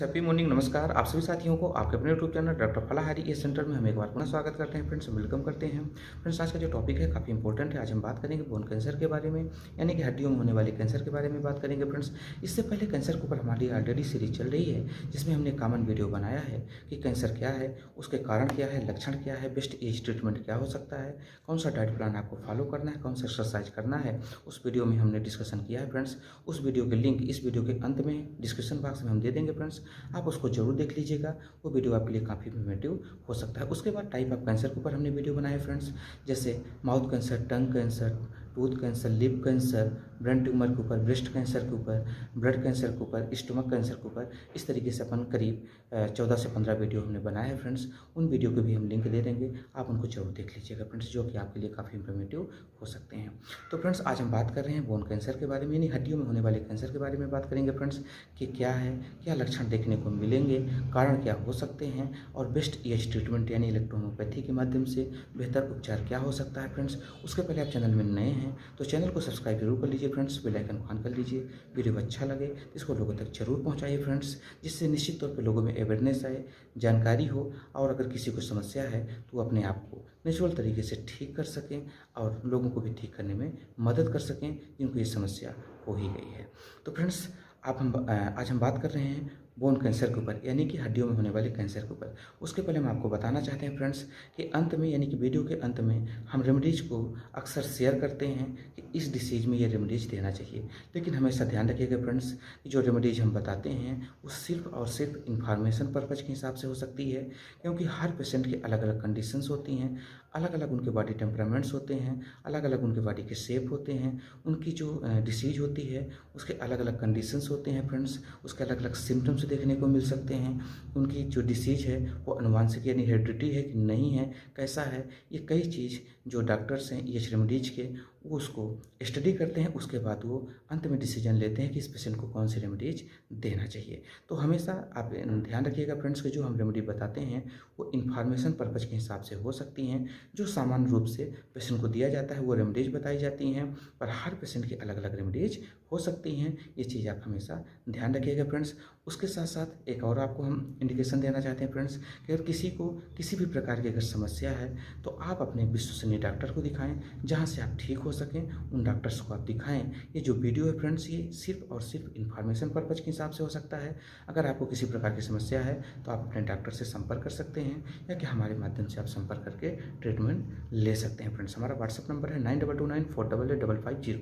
Happy morning. नमस्कार आप सभी साथियों को आपके अपने यूट्यूब चैनल डॉक्टर फलाहारी ये सेंटर में हम एक बार पुनः स्वागत करते हैं फ्रेंड्स, वेलकम करते हैं फ्रेंड्स। आज का जो टॉपिक है काफ़ी इंपॉर्टेंट है। आज हम बात करेंगे बोन कैंसर के बारे में, यानी कि हड्डियों में होने वाले कैंसर के बारे में बात करेंगे फ्रेंड्स। इससे पहले कैंसर के ऊपर हमारी ऑलरेडी सीरीज चल रही है जिसमें हमने कॉमन वीडियो बनाया है कि कैंसर क्या है, उसके कारण क्या है, लक्षण क्या है, बेस्ट एज ट्रीटमेंट क्या हो सकता है, कौन सा डाइट प्लान आपको फॉलो करना है, कौन सा एक्सरसाइज करना है, उस वीडियो में हमने डिस्कशन किया है फ्रेंड्स। उस वीडियो के लिंक इस वीडियो के अंत में डिस्क्रिप्शन बॉक्स में हम दे देंगे फ्रेंड्स, आप उसको जरूर देख लीजिएगा। वो वीडियो आपके लिए काफ़ी इन्फॉर्मेटिव हो सकता है। उसके बाद टाइप ऑफ कैंसर के ऊपर हमने वीडियो बनाया फ्रेंड्स, जैसे mouth cancer, tongue cancer, tooth cancer, lip cancer, brain tumour के ऊपर, ब्रेस्ट कैंसर के ऊपर, ब्लड कैंसर के ऊपर, स्टमक कैंसर के ऊपर। इस तरीके से अपन करीब 14 से 15 वीडियो हमने बनाया है फ्रेंड्स। उन वीडियो के भी हम लिंक दे देंगे, आप उनको जरूर देख लीजिएगा फ्रेंड्स, जो कि आपके लिए काफ़ी इन्फॉर्मेटिव हो सकते हैं। तो फ्रेंड्स आज हम बात कर रहे हैं बोन कैंसर के बारे में, यानी हड्डियों में होने वाले कैंसर के बारे में बात करेंगे फ्रेंड्स, कि क्या है, क्या लक्षण देखने को मिलेंगे, कारण क्या हो सकते हैं, और बेस्ट एज ट्रीटमेंट यानी इलेक्ट्रोहोम्योपैथी के माध्यम से बेहतर उपचार क्या हो सकता है फ्रेंड्स। उसके पहले आप चैनल में नए हैं तो चैनल को सब्सक्राइब जरूर कर लीजिए फ्रेंड्स, बेल आइकन को ऑन कर लीजिए। वीडियो अच्छा लगे इसको लोगों तक जरूर पहुंचाइए फ्रेंड्स, जिससे निश्चित तौर पे लोगों में अवेयरनेस आए, जानकारी हो, और अगर किसी को समस्या है तो वो अपने आप को नेचुरल तरीके से ठीक कर सकें और लोगों को भी ठीक करने में मदद कर सकें जिनको ये समस्या हो ही गई है। तो फ्रेंड्स आज हम बात कर रहे हैं बोन कैंसर के ऊपर, यानी कि हड्डियों में होने वाले कैंसर के ऊपर। उसके पहले हम आपको बताना चाहते हैं फ्रेंड्स कि अंत में, यानी कि वीडियो के अंत में हम रेमेडीज को अक्सर शेयर करते हैं कि इस डिसीज में ये रेमेडीज देना चाहिए, लेकिन हमेशा ध्यान रखिएगा फ्रेंड्स कि जो रेमेडीज हम बताते हैं वो सिर्फ और सिर्फ इंफॉर्मेशन पर्पज़ के हिसाब से हो सकती है, क्योंकि हर पेशेंट की अलग अलग कंडीशंस होती हैं, अलग अलग उनके बॉडी टेम्परामेंट्स होते हैं, अलग अलग उनके बॉडी के शेप होते हैं, उनकी जो डिसीज होती है उसके अलग अलग कंडीशंस होते हैं फ्रेंड्स, उसके अलग अलग सिम्टम्स देखने को मिल सकते हैं। उनकी जो डिसीज है वो अनुवांशिक यानी हेरिडिटी है कि नहीं है, कैसा है, ये कई चीज़ जो डॉक्टर्स हैं ईएच रेमेडीज के वो उसको स्टडी करते हैं। उसके बाद वो अंत में डिसीजन लेते हैं कि इस पेशेंट को कौन सी रेमेडीज देना चाहिए। तो हमेशा आप ध्यान रखिएगा फ्रेंड्स कि जो हम रेमेडी बताते हैं वो इन्फॉर्मेशन पर्पज़ के हिसाब से हो सकती हैं। जो सामान्य रूप से पेशेंट को दिया जाता है वो रेमेडीज बताई जाती हैं, पर हर पेशेंट की अलग अलग रेमेडीज हो सकती हैं। ये चीज़ आप हमेशा ध्यान रखिएगा फ्रेंड्स। उसके साथ साथ एक और आपको हम इंडिकेशन देना चाहते हैं फ्रेंड्स कि अगर किसी को किसी भी प्रकार की अगर समस्या है तो आप अपने विश्वसनीय डॉक्टर को दिखाएं, जहां से आप ठीक हो सकें उन डॉक्टर्स को आप दिखाएं। ये जो वीडियो है फ्रेंड्स ये सिर्फ और सिर्फ इन्फॉर्मेशन पर्पज़ के हिसाब से हो सकता है। अगर आपको किसी प्रकार की समस्या है तो आप अपने डॉक्टर से संपर्क कर सकते हैं, या कि हमारे माध्यम से आप संपर्क करके ट्रीटमेंट ले सकते हैं फ्रेंड्स। हमारा व्हाट्सअप नंबर है 9229488550।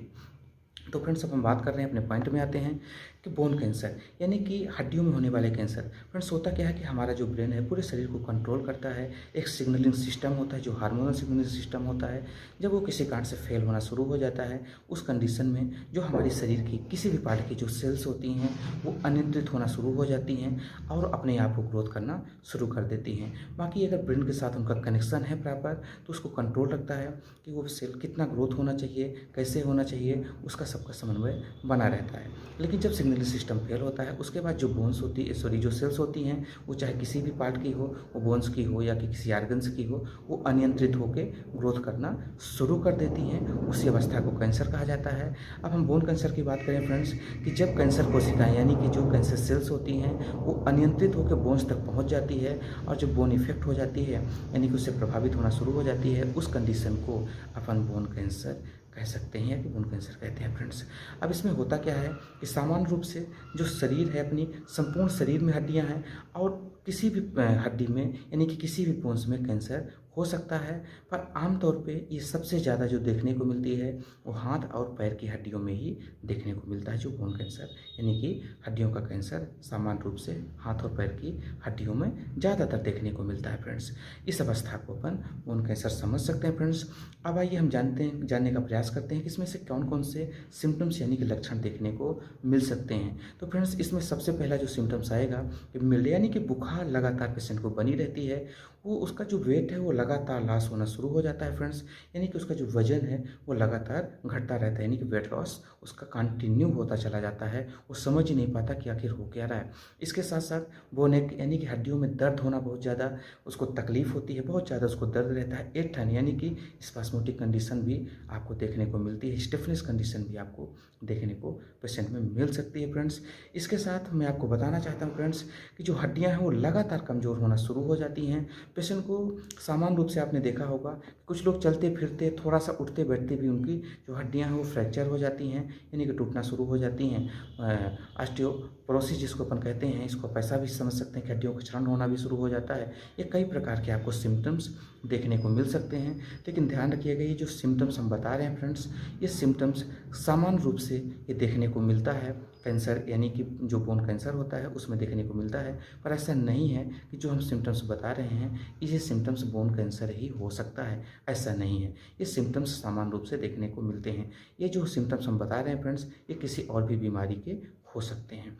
तो फ्रेंड्स अब हम बात कर रहे हैं, अपने पॉइंट में आते हैं कि बोन कैंसर यानी कि हड्डियों में होने वाले कैंसर। फ्रेंड्स होता क्या है कि हमारा जो ब्रेन है पूरे शरीर को कंट्रोल करता है, एक सिग्नलिंग सिस्टम होता है जो हार्मोनल सिग्नलिंग सिस्टम होता है। जब वो किसी कारण से फेल होना शुरू हो जाता है उस कंडीशन में जो हमारे शरीर की किसी भी पार्ट की जो सेल्स होती हैं वो अनियंत्रित होना शुरू हो जाती हैं और अपने आप को ग्रोथ करना शुरू कर देती हैं। बाकी अगर ब्रेन के साथ उनका कनेक्शन है प्रॉपर तो उसको कंट्रोल रखता है कि वो सेल कितना ग्रोथ होना चाहिए, कैसे होना चाहिए, उसका सबका समन्वय बना रहता है। लेकिन जब सिग्नलिंग सिस्टम फेल होता है उसके बाद जो बोन्स होती है, जो सेल्स होती हैं वो चाहे किसी भी पार्ट की हो, वो बोन्स की हो या कि किसी आर्गन्स की हो, वो अनियंत्रित होकर ग्रोथ करना शुरू कर देती हैं। उसी अवस्था को कैंसर कहा जाता है। अब हम बोन कैंसर की बात करें फ्रेंड्स कि जब कैंसर कोशिकाएं यानी कि जो कैंसर सेल्स होती हैं वो अनियंत्रित होकर बोन्स तक पहुँच जाती है और जब बोन इफेक्ट हो जाती है यानी कि उससे प्रभावित होना शुरू हो जाती है, उस कंडीशन को अपन बोन कैंसर कह सकते हैं या कि बोन कैंसर कहते हैं फ्रेंड्स। अब इसमें होता क्या है कि सामान्य रूप से जो शरीर है अपनी संपूर्ण शरीर में हड्डियां हैं और किसी भी हड्डी में यानी कि किसी भी बोन्स में कैंसर हो सकता है, पर आमतौर पे ये सबसे ज़्यादा जो देखने को मिलती है वो हाथ और पैर की हड्डियों में ही देखने को मिलता है। जो बोन कैंसर यानी कि हड्डियों का कैंसर सामान्य रूप से हाथ और पैर की हड्डियों में ज़्यादातर देखने को मिलता है फ्रेंड्स। इस अवस्था को अपन बोन कैंसर समझ सकते हैं फ्रेंड्स। अब आइए हम जानने का प्रयास करते हैं कि इसमें से कौन कौन से सिम्टम्स यानी कि लक्षण देखने को मिल सकते हैं। तो फ्रेंड्स इसमें सबसे पहला जो सिम्टम्स आएगा कि मिल्ड यानी कि बुखार लगातार पेशेंट को बनी रहती है, वो उसका जो वेट है वो लगातार लॉस होना शुरू हो जाता है फ्रेंड्स, यानी कि उसका जो वजन है वो लगातार घटता रहता है, यानी कि वेट लॉस उसका कंटिन्यू होता चला जाता है, वो समझ ही नहीं पाता कि आखिर हो क्या रहा है। इसके साथ साथ बोन एक यानी कि हड्डियों में दर्द होना बहुत ज़्यादा उसको तकलीफ होती है, बहुत ज़्यादा उसको दर्द रहता है। एक ठन यानी कि स्पास्मोटिक कंडीशन भी आपको देखने को मिलती है, स्टिफनेस कंडीशन भी आपको देखने को पेशेंट में मिल सकती है फ्रेंड्स। इसके साथ मैं आपको बताना चाहता हूँ फ्रेंड्स कि जो हड्डियाँ हैं वो लगातार कमज़ोर होना शुरू हो जाती हैं। पेशेंट को सामान्य रूप से आपने देखा होगा कुछ लोग चलते फिरते थोड़ा सा उठते बैठते भी उनकी जो हड्डियाँ हैं वो फ्रैक्चर हो जाती हैं, यानी कि टूटना शुरू हो जाती हैं। ऑस्टियोपोरोसिस जिसको अपन कहते हैं, इसको पैसा भी समझ सकते हैं कि हड्डियों का क्षरण होना भी शुरू हो जाता है। ये कई प्रकार के आपको सिम्टम्स देखने को मिल सकते हैं, लेकिन ध्यान रखिएगा ये जो सिम्टम्स हम बता रहे हैं फ्रेंड्स, ये सिम्टम्स सामान्य रूप से ये देखने को मिलता है कैंसर यानी कि जो बोन कैंसर होता है उसमें देखने को मिलता है, पर ऐसा नहीं है कि जो हम सिम्टम्स बता रहे हैं ये सिम्टम्स बोन कैंसर ही हो सकता है, ऐसा नहीं है। ये सिम्टम्स सामान्य रूप से देखने को मिलते हैं। ये जो सिम्टम्स हम बता रहे हैं फ्रेंड्स ये किसी और भी बीमारी के हो सकते हैं,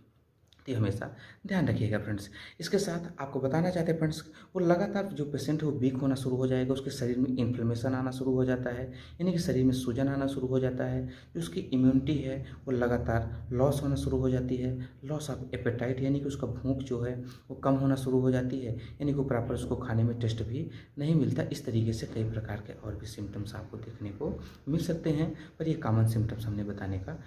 तो हमेशा ध्यान रखिएगा फ्रेंड्स। इसके साथ आपको बताना चाहते हैं फ्रेंड्स वो लगातार जो पेशेंट है वो वीक होना शुरू हो जाएगा, उसके शरीर में इन्फ्लेमेशन आना शुरू हो जाता है, यानी कि शरीर में सूजन आना शुरू हो जाता है। जो उसकी इम्यूनिटी है वो लगातार लॉस होना शुरू हो जाती है, लॉस ऑफ एपेटाइट यानी कि उसका भूख जो है वो कम होना शुरू हो जाती है, यानी कि प्रॉपर उसको खाने में टेस्ट भी नहीं मिलता। इस तरीके से कई प्रकार के और भी सिम्टम्स आपको देखने को मिल सकते हैं, पर ये कॉमन सिम्टम्स हमने बताने का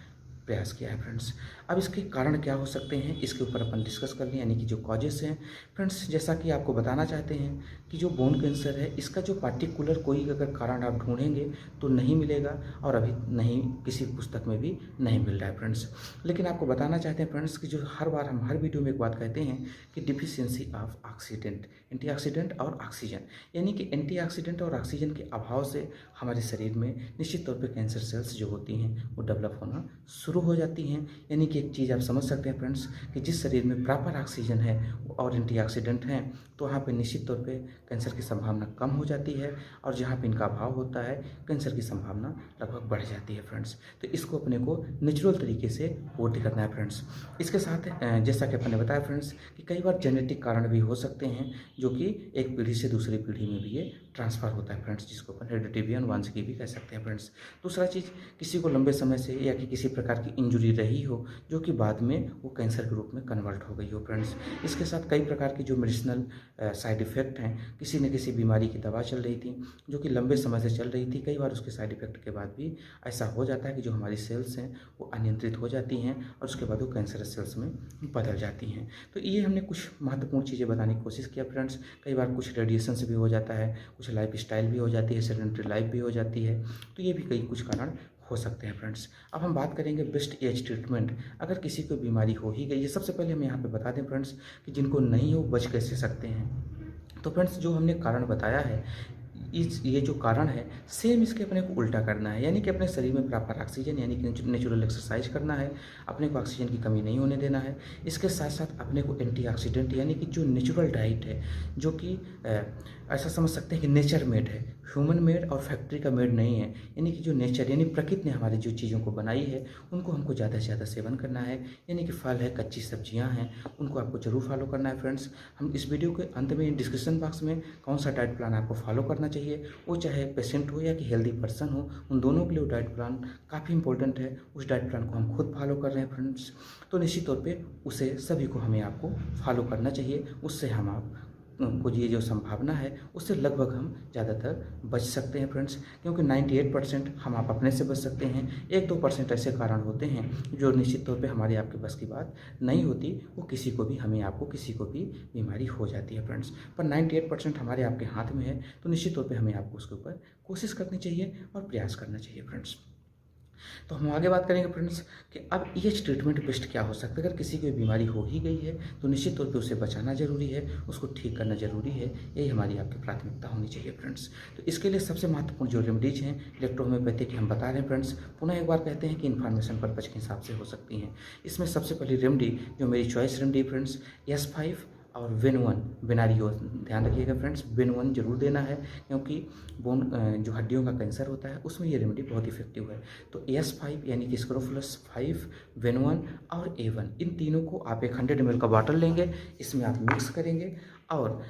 प्रयास किया है फ्रेंड्स। अब इसके कारण क्या हो सकते हैं इसके ऊपर अपन डिस्कस कर लें, यानी कि जो कॉजेस हैं फ्रेंड्स। जैसा कि आपको बताना चाहते हैं कि जो बोन कैंसर है इसका जो पार्टिकुलर कोई अगर कारण आप ढूंढेंगे तो नहीं मिलेगा, और अभी नहीं किसी पुस्तक में भी नहीं मिल रहा है फ्रेंड्स। लेकिन आपको बताना चाहते हैं फ्रेंड्स कि जो हर बार हम हर वीडियो में एक बात कहते हैं कि डिफिशियंसी ऑफ ऑक्सीडेंट एंटीऑक्सीडेंट और ऑक्सीजन, यानी कि एंटीऑक्सीडेंट और ऑक्सीजन के अभाव से हमारे शरीर में निश्चित तौर पर कैंसर सेल्स जो होती हैं वो डेवलप होना शुरू हो जाती हैं। यानी कि एक चीज़ आप समझ सकते हैं फ्रेंड्स कि जिस शरीर में प्रॉपर ऑक्सीजन है और एंटीऑक्सीडेंट हैं तो वहाँ पे निश्चित तौर पे कैंसर की संभावना कम हो जाती है, और जहाँ पे इनका अभाव होता है कैंसर की संभावना लगभग बढ़ जाती है फ्रेंड्स। तो इसको अपने को नेचुरल तरीके से पूर्ति करना है फ्रेंड्स। इसके साथ जैसा कि अपने बताया फ्रेंड्स कि कई बार जेनेटिक कारण भी हो सकते हैं जो कि एक पीढ़ी से दूसरी पीढ़ी में भी ये ट्रांसफ़र होता है फ्रेंड्स, जिसको अपन हेरिडिटी अनुवांशिकी भी कह सकते हैं फ्रेंड्स। दूसरा चीज़, किसी को लंबे समय से या कि किसी प्रकार की इंजुरी रही हो जो कि बाद में वो कैंसर के रूप में कन्वर्ट हो गई हो फ्रेंड्स। इसके साथ कई प्रकार की जो मेडिसिनल साइड इफ़ेक्ट हैं, किसी न किसी बीमारी की दवा चल रही थी जो कि लंबे समय से चल रही थी, कई बार उसके साइड इफ़ेक्ट के बाद भी ऐसा हो जाता है कि जो हमारी सेल्स हैं वो अनियंत्रित हो जाती हैं और उसके बाद वो कैंसरस सेल्स में बदल जाती हैं। तो ये हमने कुछ महत्वपूर्ण चीज़ें बताने की कोशिश किया फ्रेंड्स। कई बार कुछ रेडिएशन से भी हो जाता है, कुछ लाइफ स्टाइल भी हो जाती है, सेडेंटरी लाइफ भी हो जाती है, तो ये भी कई कुछ कारण हो सकते हैं फ्रेंड्स। अब हम बात करेंगे बेस्ट एज ट्रीटमेंट। अगर किसी को बीमारी हो ही गई है, सबसे पहले हम यहाँ पे बता दें फ्रेंड्स कि जिनको नहीं हो बच कैसे सकते हैं। तो फ्रेंड्स जो हमने कारण बताया है ये जो कारण है सेम इसके अपने को उल्टा करना है, यानी कि अपने शरीर में प्रॉपर ऑक्सीजन यानी कि नेचुरल एक्सरसाइज करना है, अपने को ऑक्सीजन की कमी नहीं होने देना है। इसके साथ साथ अपने को एंटीऑक्सीडेंट यानी कि जो नेचुरल डाइट है जो कि ऐसा समझ सकते हैं कि नेचर मेड है, ह्यूमन मेड और फैक्ट्री का मेड नहीं है, यानी कि जो नेचर यानी प्रकृति ने हमारी जो चीज़ों को बनाई है उनको हमको ज़्यादा से ज़्यादा सेवन करना है, यानी कि फल है, कच्ची सब्जियां हैं, उनको आपको जरूर फॉलो करना है फ्रेंड्स। हम इस वीडियो के अंत में डिस्क्रिप्शन बॉक्स में कौन सा डाइट प्लान आपको फॉलो करना चाहिए, वो चाहे पेशेंट हो या कि हेल्दी पर्सन हो, उन दोनों के लिए डाइट प्लान काफ़ी इंपॉर्टेंट है। उस डाइट प्लान को हम खुद फॉलो कर रहे हैं फ्रेंड्स, तो निश्चित तौर पे उसे सभी को हमें आपको फॉलो करना चाहिए। उससे हम आप को ये जो संभावना है उससे लगभग हम ज़्यादातर बच सकते हैं फ्रेंड्स, क्योंकि 98% हम आप अपने से बच सकते हैं। 1-2% ऐसे कारण होते हैं जो निश्चित तौर पे हमारे आपके बस की बात नहीं होती, वो किसी को भी हमें आपको किसी को भी बीमारी हो जाती है फ्रेंड्स, पर 98% हमारे आपके हाथ में है, तो निश्चित तौर पर हमें आपको उसके ऊपर कोशिश करनी चाहिए और प्रयास करना चाहिए फ्रेंड्स। तो हम आगे बात करेंगे फ्रेंड्स कि अब ये ट्रीटमेंट बेस्ट क्या हो सकता है। अगर किसी को बीमारी हो ही गई है तो निश्चित तौर पे उसे बचाना जरूरी है, उसको ठीक करना जरूरी है, यही हमारी आपकी प्राथमिकता होनी चाहिए फ्रेंड्स। तो इसके लिए सबसे महत्वपूर्ण जो रेमेडीज हैं इलेक्ट्रोहोम्योपैथी की हम बता रहे हैं फ्रेंड्स, पुनः एक बार कहते हैं कि इन्फॉर्मेशन पर्पज के हिसाब से हो सकती हैं। इसमें सबसे पहली रेमेडी जो मेरी चॉइस रेमेडी फ्रेंड्स S5 और विन-1 बिनारियो, ध्यान रखिएगा फ्रेंड्स, विन-1 जरूर देना है, क्योंकि बोन जो हड्डियों का कैंसर होता है उसमें ये रेमेडी बहुत इफेक्टिव है। तो S5 यानी कि स्क्रोफुलस 5, विन-1 और A1, इन तीनों को आप एक 100 ml का बॉटल लेंगे, इसमें आप मिक्स करेंगे और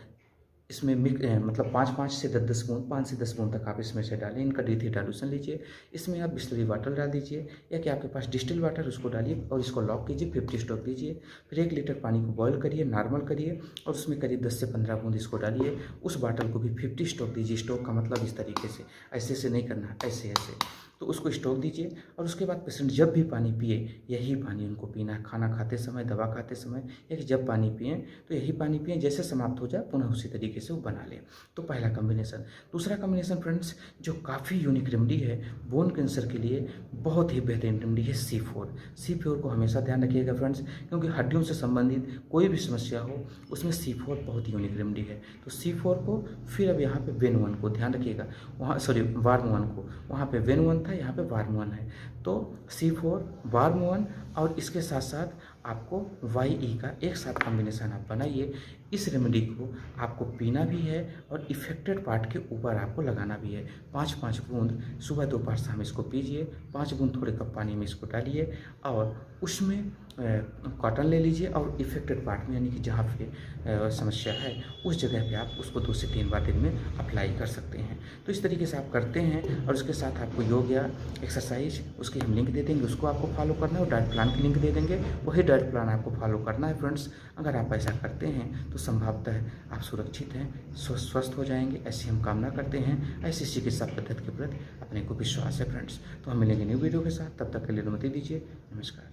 इसमें मतलब 5 से 10 बूंद, 5 से 10 बूंद तक आप इसमें से डालें। इनका D3 डाइल्यूशन लीजिए। इसमें आप बिस्लरी वाटर डाल दीजिए या कि आपके पास डिस्टिल वाटर, उसको डालिए और इसको लॉक कीजिए। 50 स्ट्रोक दीजिए। फिर 1 लीटर पानी को बॉयल करिए, नॉर्मल करिए और उसमें करीब 10 से 15 बूंद इसको डालिए। उस बॉटल को भी 50 स्ट्रोक दीजिए। स्ट्रोक का मतलब इस तरीके से, ऐसे से नहीं करना, ऐसे ऐसे। तो उसको स्ट्रोक दीजिए और उसके बाद पेशेंट जब भी पानी पिए यही पानी उनको पीना है। खाना खाते समय, दवा खाते समय, या कि जब पानी पिएँ तो यही पानी पिएँ। जैसे समाप्त हो जाए पुनः उसी तरीके से वो बना लें। तो पहला कॉम्बिनेशन। दूसरा कॉम्बिनेशन फ्रेंड्स जो काफ़ी यूनिक रेमेडी है बोन कैंसर के लिए, बहुत ही बेहतरीन रेमेडी है C4। C4 को हमेशा ध्यान रखिएगा फ्रेंड्स, क्योंकि हड्डियों से संबंधित कोई भी समस्या हो उसमें C4 बहुत यूनिक रेमेडी है। तो C4 को, फिर अब यहाँ पे वेन 1 को ध्यान रखिएगा, वहाँ सॉरी वार्म 1 को, वहाँ पे वेन 1 था, यहाँ पे वार्म 1 है। तो C4 वार्म 1 और इसके साथ साथ आपको YE का एक साथ कॉम्बिनेशन आप बनाइए। इस रेमेडी को आपको पीना भी है और इफेक्टेड पार्ट के ऊपर आपको लगाना भी है। 5-5 बूंद सुबह दोपहर शाम इसको पीजिए। 5 बूंद थोड़े कप पानी में इसको डालिए और उसमें कॉटन ले लीजिए और इफेक्टेड पार्ट में, यानी कि जहाँ पे समस्या है उस जगह पे आप उसको 2 से 3 बार दिन में अप्लाई कर सकते हैं। तो इस तरीके से आप करते हैं और उसके साथ आपको योग या एक्सरसाइज उसकी हम लिंक दे देंगे, उसको आपको फॉलो करना है और डाइट प्लान की लिंक दे देंगे, वही डाइट प्लान आपको फॉलो करना है फ्रेंड्स। अगर आप ऐसा करते हैं तो संभवतः आप सुरक्षित हैं, स्वस्थ हो जाएंगे, ऐसी हम कामना करते हैं। ऐसी चिकित्सा पद्धति के प्रति अपने को विश्वास है फ्रेंड्स। तो हम मिलेंगे न्यू वीडियो के साथ, तब तक के लिए अनुमति दीजिए। नमस्कार।